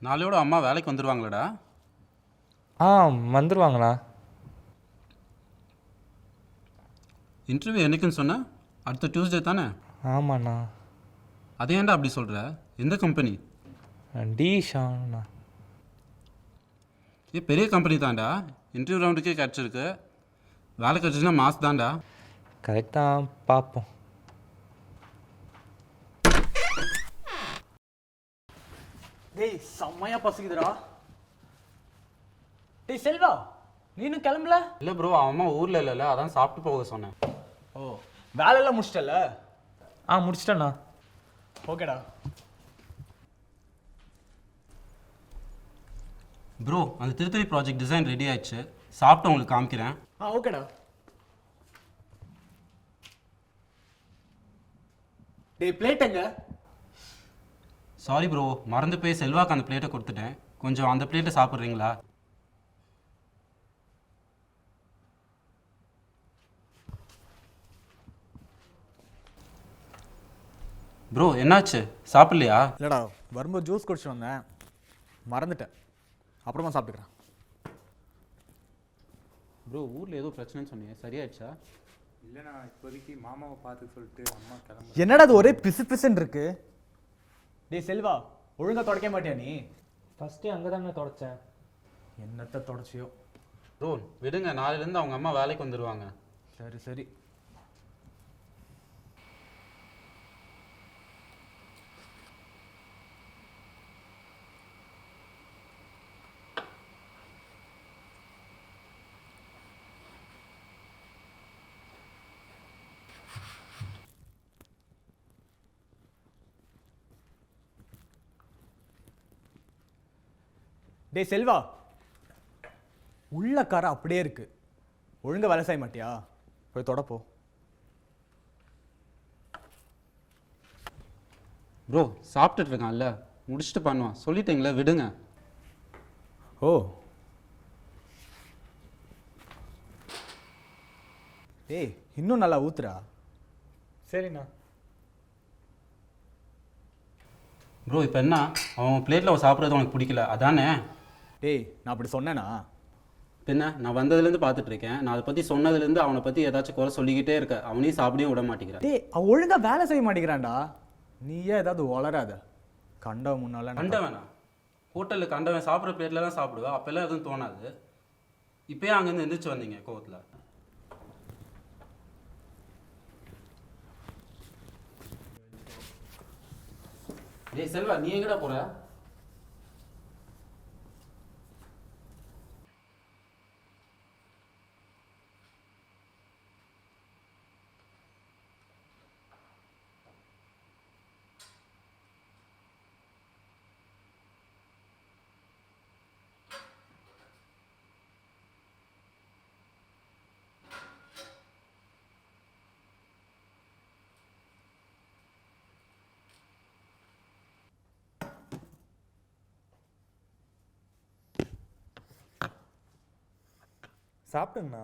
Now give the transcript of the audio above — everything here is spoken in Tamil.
நாளையோட அம்மா வேலைக்கு வந்துடுவாங்களாடா? ஆ வந்துடுவாங்கண்ணா. இன்டர்வியூ என்னைக்குன்னு சொன்ன? அடுத்த டியூஸ்டே தானே? ஆமாண்ணா. அதே ஏன்டா அப்படி சொல்கிற? எந்த கம்பெனி? டீஷாண்ணா. பெரிய கம்பெனி தான்டா. இன்டர்வியூ ரவுண்டுக்கே கிடச்சிருக்கு. வேலை கிடச்சின்னா மாஸ் தான்டா. கரெக்டாக பார்ப்போம். டேய் செம்மையா பசிக்குதுடா. டேய் செல்வா, நீ இன்னும் கிளம்பல? இல்லை ப்ரோ, அவன் அம்மா ஊரில் இல்லைல்ல, அதான் சாப்பிட்டு போக சொன்னேன். ஓ, வேலையெல்லாம் முடிச்சிட்டல? முடிச்சிட்டேண்ணா. ஓகேடா. ப்ரோ, அந்த திருத்தணி ப்ராஜெக்ட் டிசைன் ரெடி ஆயிடுச்சு. சாப்பிட்டு உங்களுக்கு காமிக்கிறேன். ஓகேடா. டேய் பிளேட் எங்க? சாரி ப்ரோ, மறந்து போய் செல்வாக்கு அந்த பிளேட்டை கொடுத்துட்டேன். கொஞ்சம் அந்த பிளேட்டை சாப்பிட்றீங்களா? ப்ரோ என்னாச்சு, சாப்பிட்லையா? இல்லைடா, வரும்போது ஜூஸ் குடிச்சு வந்தேன், மறந்துட்டேன். அப்புறமா சாப்பிட்டுக்கிறேன். ப்ரோ, ஊரில் ஏதோ பிரச்சனைன்னு சொன்னீங்க, சரியாயிடுச்சா? இல்லைண்ணா, இப்போதைக்கு மாமாவை பார்த்து சொல்லிட்டு அம்மா கிளம்பு. என்னடா அது ஒரே பிசு பிசுன்னு இருக்கு? டேய் செல்வா, ஒழுங்கா தொடக்க மாட்டியா நீ? ஃபஸ்ட்டு அங்கே தானே தொடச்சேன். என்னத்தை தொடச்சியோ. ப்ரோ விடுங்க, நாளையிலேருந்து அவங்க அம்மா வேலைக்கு வந்துடுவாங்க. சரி சரி. டேய் செல்வா, உள்ள கார அப்படியே இருக்கு. ஒழுங்கா வேலை செய்ய மாட்டியா? போய் தொடப்போ. ப்ரோ சாப்பிட்டுட்டு இருக்கான்ல, முடிச்சுட்டு பண்ணுவான். சொல்லிட்டீங்களே, விடுங்க. ஓ, ஏய் இன்னும் நல்லா ஊத்துறா. சரிண்ணா. ப்ரோ இப்போ என்ன, அவன் பிளேட்டில் சாப்பிட்றது உனக்கு பிடிக்கல அதானே? டேய் நான் அப்படி சொன்னேனா? பின்ன நான் வந்ததுலேருந்து பார்த்துட்டு இருக்கேன். நான் அதை பற்றி சொன்னதுலேருந்து அவனை பற்றி ஏதாச்சும் குறை சொல்லிக்கிட்டே இருக்க. அவனையும் சாப்பிடையும் விட மாட்டேங்கிறேன். டேய் அவன் ஒழுங்கா வேலை செய்ய மாட்டேங்கிறான்டா. நீயே ஏதாவது வளராத. கண்ட முன்னால கண்டவனா? ஹோட்டலில் கண்டவன் சாப்பிட்ற பிளேட்டில் தான் சாப்பிடுவேன். அப்போல்லாம் எதுவும் தோணாது. இப்போயே அங்கேருந்து எந்திரிச்சு வந்தீங்க கோவத்தில். டேய் செல்வா, நீ எங்கடா போற? சாப்பிட்டுங்கண்ணா.